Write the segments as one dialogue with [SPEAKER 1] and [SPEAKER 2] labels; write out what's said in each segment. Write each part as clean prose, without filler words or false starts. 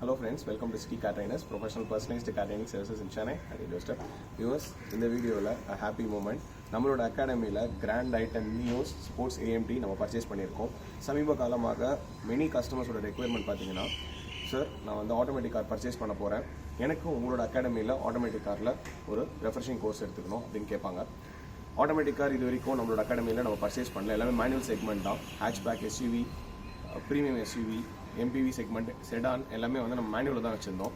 [SPEAKER 1] Hello friends, welcome to City Car Trainers, professional personalized car training services in Chennai at your doorstep. Viewers, in the video a happy moment. நம்மளோட அகாடமியில் Grand I10 Nios Sports AMT நம்ம purchase பண்ணியிருக்கோம். சமீப காலமாக many கஸ்டமர்ஸோட requirement பார்த்தீங்கன்னா, sir நான் வந்து automatic car purchase பண்ண போகிறேன், எனக்கு உங்களோட அகாடமியில் ஆட்டோமேட்டிக் காரில் ஒரு ரெஃப்ரெஷிங் கோர்ஸ் எடுத்துக்கணும் அப்படின்னு கேட்பாங்க. ஆட்டோமேட்டிக் கார் இது வரைக்கும் நம்மளோட அகாடமியில் நம்ம பர்ச்சேஸ் பண்ணல, எல்லாமே மேனுவல் செக்மெண்ட் தான். Hatchback, SUV, premium SUV, MPV segment, sedan எல்லாமே வந்து நம்ம மேனுவலில் தான் வச்சுருந்தோம்.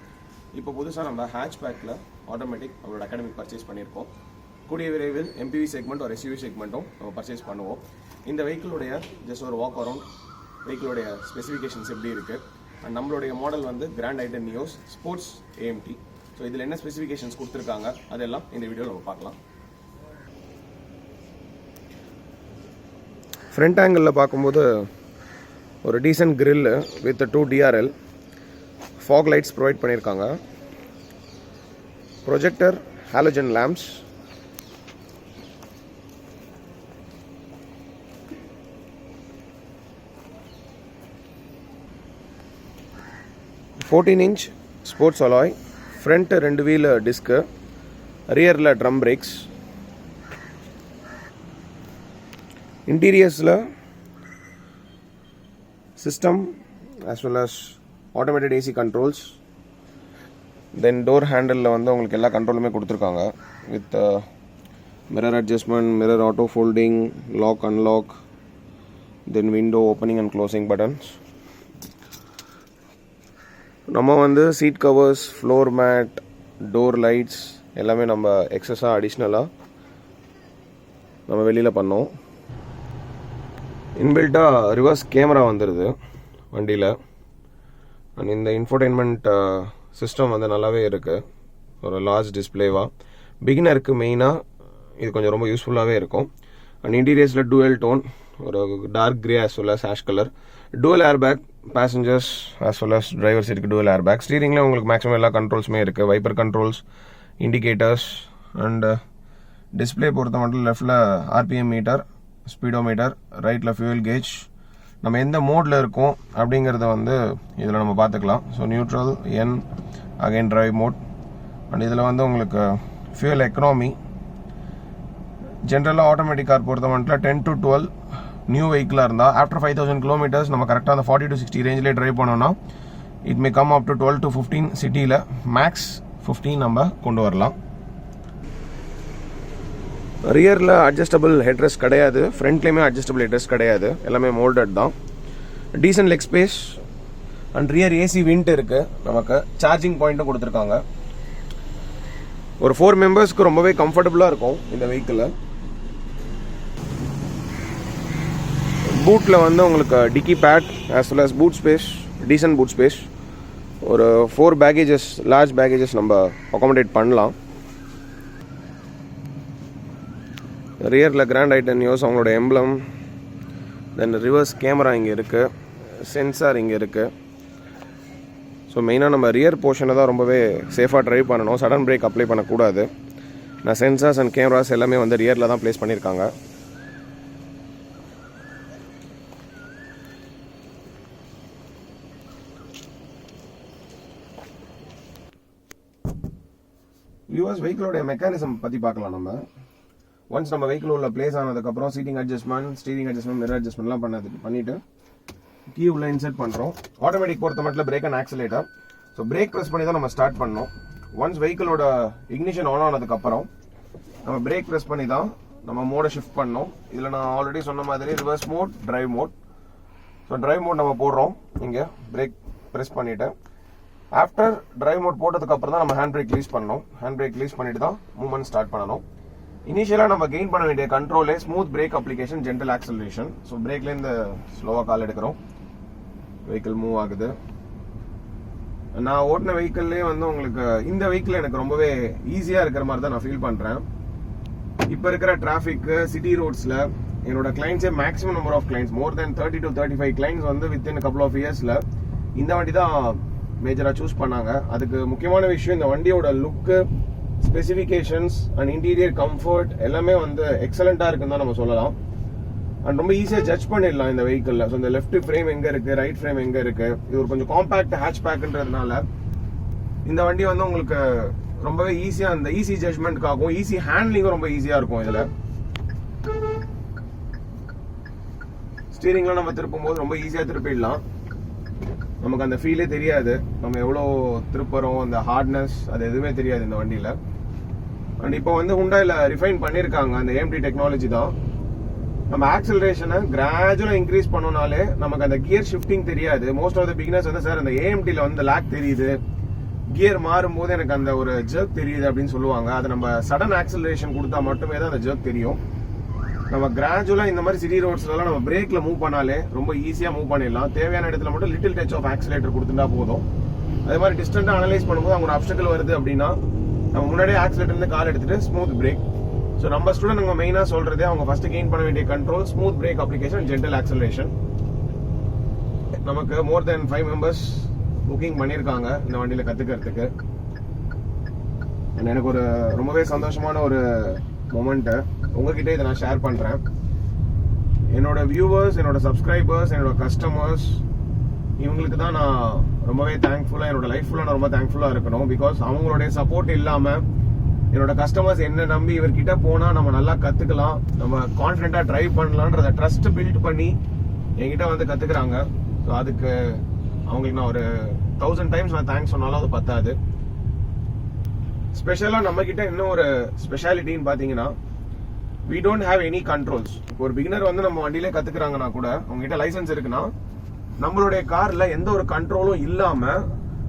[SPEAKER 1] இப்போ புதுசாக நம்ம ஹேட்ச்பேக்கில் ஆட்டோமேட்டிக் நம்மளோட அகாடமிக் பர்ச்சேஸ் பண்ணியிருக்கோம். கூடிய விரைவில் எம்பிவி செக்மெண்ட் ஒரு எஸ்யூவி செக்மெண்ட்டும் நம்ம பர்ச்சேஸ் பண்ணுவோம். இந்த வெஹிக்கிளுடைய ஜஸ்ட் ஒரு வாக் அரவுண்ட் வெஹிக்கிளுடைய ஸ்பெசிஃபிகேஷன்ஸ் எப்படி இருக்குது, அண்ட் நம்மளுடைய மாடல் வந்து Grand I10 Nios sports AMT. So இதில் என்ன ஸ்பெசிஃபிகேஷன்ஸ் கொடுத்துருக்காங்க அதெல்லாம் இந்த வீடியோவில் நம்ம பார்க்கலாம். ஃப்ரண்ட் ஆங்கிளில் பார்க்கும்போது ஒரு decent grill with 2 DRL, fog lights provide பண்ணியிருக்காங்க, projector, halogen lamps, "14" sports alloy, front 2 wheel disc, ரியரில் ட்ரம் பிரேக்ஸ். இன்டீரியர்ஸில் system as well as automated AC controls, then door handle வந்து உங்களுக்கு எல்லா கண்ட்ரோலுமே கொடுத்துருக்காங்க with mirror adjustment, mirror auto folding, lock unlock, then window opening and closing buttons. நம்ம வந்து seat covers, floor mat, door lights எல்லாமே நம்ம எக்ஸஸாக அடிஷ்னலாக நம்ம வெளியில் பண்ணோம். இன்பில்ட்டாக ரிவர்ஸ் கேமரா வந்துடுது வண்டியில், அண்ட் இந்த இன்ஃபோடெயின்மெண்ட் சிஸ்டம் வந்து நல்லாவே இருக்குது, ஒரு லார்ஜ் டிஸ்பிளேவாக. பிகினருக்கு மெயினாக இது கொஞ்சம் ரொம்ப யூஸ்ஃபுல்லாகவே இருக்கும். அண்ட் இன்டீரியர்ஸில் டூவல் டோன், ஒரு dark grey as well as ash colour, dual airbag passengers as well as driver சீட்டுக்கு டூவல் ஏர்பேக். ஸ்டீரிங்கில் உங்களுக்கு மேக்ஸிமம் எல்லா கண்ட்ரோல்ஸுமே இருக்குது, wiper controls, indicators, and display பொறுத்த மட்டும் லெஃப்டில் RPM மீட்டர், ஸ்பீடோமீட்டர், ரைட்டில் ஃபியூல் கேஜ். நம்ம எந்த மோடில் இருக்கோம் அப்படிங்கிறத வந்து இதில் நம்ம பார்த்துக்கலாம். So neutral, N, again drive mode. And இதில் வந்து உங்களுக்கு ஃபியூல் எக்கனாமி. ஜென்ரலாக ஆட்டோமேட்டிக் கார் பொறுத்த மட்டும் 10 to 12 நியூ வெஹிக்கிளாக இருந்தால் ஆஃப்டர் 5000 kilometers நம்ம கரெக்டாக அந்த 40 to 60 ரேஞ்சிலே ட்ரைவ் பண்ணோன்னா it may come up to 12 to 15, சிட்டியில் மேக்ஸ் 15 நம்ம கொண்டு வரலாம். ரியரில் அட்ஜஸ்டபிள் ஹெட்ரெஸ்ட் கிடையாது, ஃப்ரண்ட்லேயுமே அட்ஜஸ்டபிள் ஹெட்ரெஸ்ட் கிடையாது, எல்லாமே மோல்டட் தான். Decent leg space and rear AC vent இருக்குது. நமக்கு சார்ஜிங் பாயிண்ட்டும் கொடுத்துருக்காங்க. ஒரு 4 மெம்பர்ஸ்க்கு ரொம்பவே கம்ஃபர்டபுளாக இருக்கும் இந்த வெஹிக்கிளில். பூட்டில் வந்து உங்களுக்கு dicky pad as well as boot space, decent boot space. ஒரு 4 பேக்கேஜஸ், லார்ஜ் பேக்கேஜஸ் நம்ம அகாமடேட் பண்ணலாம். ரியரில் Grand I10 Nios அவங்களோட எம்ப்ளம், தென் ரிவர்ஸ் கேமரா இங்கே இருக்குது, சென்சார் இங்கே இருக்குது. ஸோ மெயினாக நம்ம ரியர் போர்ஷனை தான் ரொம்பவே சேஃபாக ட்ரைவ் பண்ணணும், சடன் பிரேக் அப்ளை பண்ணக்கூடாது. நான் சென்சார்ஸ் அண்ட் கேமராஸ் எல்லாமே வந்து ரியரில் தான் ப்ளேஸ் பண்ணியிருக்காங்க. வியூவர்ஸ், வெஹிக்கிளோடைய மெக்கானிசம் பற்றி பார்க்கலாம். நம்ம ஒன்ஸ் நம்ம வெஹிக்கிள் உள்ள பிளேஸ் ஆனதுக்கப்புறம் seating adjustment, steering adjustment, mirror அட்ஜஸ்ட்மெண்ட்லாம் பண்ணிவிட்டு கீ உள்ள இன்சர்ட் பண்ணுறோம். ஆட்டோமேட்டிக் பொறுத்த மட்டும் brake and accelerator. So brake press பண்ணி தான் நம்ம ஸ்டார்ட் பண்ணோம். ஒன்ஸ் வெஹிக்கிளோட இக்னிஷன் ஆன் ஆனதுக்கப்புறம் நம்ம பிரேக் ப்ரெஸ் பண்ணி தான் நம்ம மோடை ஷிஃப்ட் பண்ணோம். இதில் நான் ஆல்ரெடி சொன்ன மாதிரி reverse mode, drive mode. So drive mode நம்ம போடுறோம், இங்கே பிரேக் ப்ரெஸ் பண்ணிவிட்டு ஆஃப்டர் டிரைவ் மோட் போட்டதுக்கப்புறம் தான் நம்ம ஹேண்ட் பிரேக் ரிலீஸ் பண்ணணும். ஹேண்ட் பிரேக் ரிலீஸ் பண்ணிட்டு தான் மூவ்மெண்ட் ஸ்டார்ட் பண்ணணும். இனிஷியலாக நம்ம கெயின் பண்ண வேண்டிய கண்ட்ரோலே smooth brake application, gentle acceleration. So பிரேக்லேருந்து ஸ்லோவாக கால் எடுக்கிறோம், வெஹிக்கிள் மூவ் ஆகுது. நான் ஓட்டின வெஹிக்கிள்லேயே வந்து உங்களுக்கு இந்த வெஹிக்கிள் எனக்கு ரொம்பவே ஈஸியாக இருக்கிற மாதிரி தான் நான் ஃபீல் பண்ணுறேன். இப்போ இருக்கிற டிராஃபிக்கு, சிட்டி ரோட்ஸில் என்னோட கிளைண்ட்ஸே maximum number of clients, more then 30 to 35 clients வந்து வித்தின் கப்புள் ஆஃப் இயர்ஸில் இந்த வண்டி தான் மேஜராக சூஸ் பண்ணாங்க. அதுக்கு முக்கியமான விஷயம் இந்த வண்டியோட லுக்கு, ஸ்பெசிஃபிகேஷன்ஸ் அண்ட் இன்டீரியர் கம்ஃபர்ட் எல்லாமே வந்து எக்ஸலண்ட்டாக இருக்குன்னு தான் நம்ம சொல்லலாம். அண்ட் ரொம்ப ஈஸியாக ஜட்ஜ் பண்ணிடலாம் இந்த வெஹிக்கிளில். ஸோ இந்த லெஃப்ட் ஃப்ரேம் எங்கே இருக்குது, ரைட் ஃப்ரேம் எங்கே இருக்குது. இது ஒரு கொஞ்சம் காம்பேக்ட் ஹேட்ச்பேக்ன்றதுனால இந்த வண்டி வந்து உங்களுக்கு ரொம்பவே ஈஸியாக அந்த ஈஸி ஜட்ஜ்மெண்ட்காகவும் ஈஸி ஹேண்ட்லிங்கும் ரொம்ப ஈஸியாக இருக்கும். இதில் ஸ்டீரிங்லாம் நம்ம திருப்பும் போது ரொம்ப ஈஸியாக திருப்பிடலாம். நமக்கு அந்த ஃபீலே தெரியாது, நம்ம எவ்வளோ திருப்புறோம், அந்த ஹார்ட்னஸ் அது எதுவுமே தெரியாது இந்த வண்டியில். அண்ட் இப்போ வந்து ஹுண்டாயில் ரிஃபைன் பண்ணியிருக்காங்க அந்த AMT டெக்னாலஜி தான். நம்ம ஆக்சலரேஷனை கிராஜுவலாக இன்க்ரீஸ் பண்ணோம்னாலே நமக்கு அந்த கியர் ஷிஃப்டிங் தெரியாது. மோஸ்ட் ஆஃப் த பிகினர்ஸ் வந்து சார் அந்த AMTல வந்து லாக் தெரியுது, கியர் மாறும்போது எனக்கு அந்த ஒரு ஜர்க் தெரியுது அப்படின்னு சொல்லுவாங்க. அது நம்ம சடன் ஆக்சலரேஷன் கொடுத்தா மட்டுமே தான் அந்த ஜர்க் தெரியும். நம்ம கிராஜுவலா இந்த மாதிரி சிட்டி ரோட்ஸ்லாம் நம்ம பிரேக்ல மூவ் பண்ணாலே ரொம்ப ஈஸியா மூவ் பண்ணிடலாம். தேவையான இடத்துல மட்டும் லிட்டில் டச் ஆஃப் ஆக்சிலேட்டர் கொடுத்துட்டா போதும். அதே மாதிரி டிஸ்டன்ஸா அனலைஸ் பண்ணும்போது அவங்க ஒரு அப்டக்கிள் வருது அப்படின்னா நம்ம முன்னாடியே ஆக்சிலேட்டர் இருந்து கால் எடுத்துட்டு ஸ்மூத் பிரேக். ஸோ நம்ம ஸ்டூடெண்ட் நம்ம மெயினா சொல்றதே அவங்க ஃபர்ஸ்ட் கெயின் பண்ண வேண்டிய control, smooth brake application, gentle acceleration. நமக்கு மோர் தென் 5 மெம்பர்ஸ் புக்கிங் பண்ணியிருக்காங்க இந்த வண்டியில கத்துக்கிறதுக்கு. எனக்கு ஒரு ரொம்பவே சந்தோஷமான ஒரு மொமெண்ட் உங்ககிட்ட இதை நான் ஷேர் பண்றேன். என்னோட வியூவர்ஸ், என்னோட சப்ஸ்கிரைபர்ஸ், என்னோட கஸ்டமர்ஸ், இவங்களுக்கு தான் நான் ரொம்பவே தேங்க்ஃபுல்லா, என்னோட லைஃப் ஃபுல்லா நான் ரொம்ப தேங்க்ஃபுல்லா இருக்கணும். பிகாஸ் அவங்களுடைய சப்போர்ட் இல்லாம என்னோட கஸ்டமர்ஸ் என்ன நம்பி இவர்கிட்ட போனா நம்ம நல்லா கத்துக்கலாம், நம்ம கான்ஃபிடென்ட்டா டிரைவ் பண்ணலாம்ன்றத ட்ரஸ்ட் பில்ட் பண்ணி என்கிட்ட வந்து கத்துக்கிறாங்க. ஸோ அதுக்கு அவங்களுக்கு நான் ஒரு 1000 டைம்ஸ் நான் தேங்க்ஸ் சொன்னாலும் அது பத்தாது. ஸ்பெஷலா நம்ம கிட்ட இன்னும் ஒரு ஸ்பெஷாலிட்டின்னு பாத்தீங்கன்னா, we don't have any controls. ஒரு பிகினர் வந்து நம்ம வண்டியிலே கத்துக்கிறாங்கன்னா கூட அவங்க கிட்ட லைசன்ஸ் இருக்குன்னா நம்மளுடைய கார்ல எந்த ஒரு கண்ட்ரோலும் இல்லாம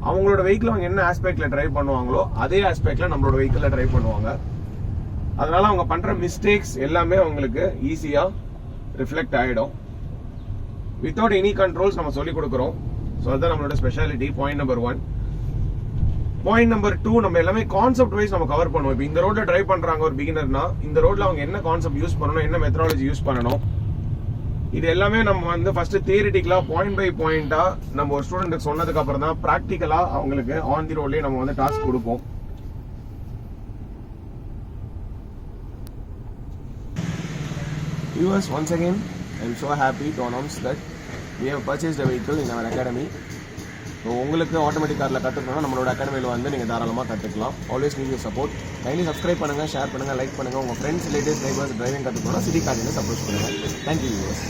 [SPEAKER 1] அவங்களோட வெஹிக்கிள் அவங்க என்ன ஆஸ்பெக்ட்ல டிரைவ் பண்ணுவாங்களோ அதே ஆஸ்பெக்ட்ல நம்மளோட வெஹிக்கிள்ல டிரைவ் பண்ணுவாங்க. அதனால அவங்க பண்ற மிஸ்டேக்ஸ் எல்லாமே அவங்களுக்கு ஈஸியா ரிஃப்ளெக்ட் ஆயிடும். வித்தவுட் எனி கண்ட்ரோல்ஸ் நம்ம சொல்லி கொடுக்குறோம். ஸோ அதுதான் நம்மளோட speciality. Point number 1. Point number 2, நம்ம எல்லாமே கான்செப்ட் வைஸ் நம்ம கவர் பண்ணுவோம். இப்போ இந்த ரோட்ல டிரைவ் பண்றாங்க ஒரு பிகினர்னா இந்த ரோட்ல அவங்க என்ன கான்செப்ட் யூஸ் பண்ணணும், என்ன மெத்தடாலஜி யூஸ் பண்ணணும், இது எல்லாமே நம்ம வந்து ஃபர்ஸ்ட் தியரிட்டிக்கலா பாயிண்ட் பை பாயிண்டா நம்ம ஒரு ஸ்டூடெண்ட்டுக்கு சொன்னதுக்கு அப்புறம் தான் பிராக்டிக்கலா அவங்களுக்கு ஆன் தி ரோட்லயே நம்ம வந்து டாஸ்க் கொடுப்போம். Viewers, once again, I am so happy to announce that we have purchased a vehicle in our academy. So உங்களுக்கு ஆட்டோமேட்டிக் காரில் கற்றுக்கணும்னா நம்மளோட அகாடமியில் வந்து நீங்கள் தாராளமாக கற்றுக்கலாம். Always need your support. Kindly subscribe பண்ணுங்கள், ஷேர் பண்ணுங்கள், லைக் பண்ணுங்கள். உங்கள் ஃப்ரெண்ட்ஸ், ரிலேட்டிவ்ஸ், நைபர்ஸ் டிரைவிங் கற்றுக்கணும்னா சிட்டி கார்டில் சப்போர்ட் பண்ணுங்கள். Thank you viewers.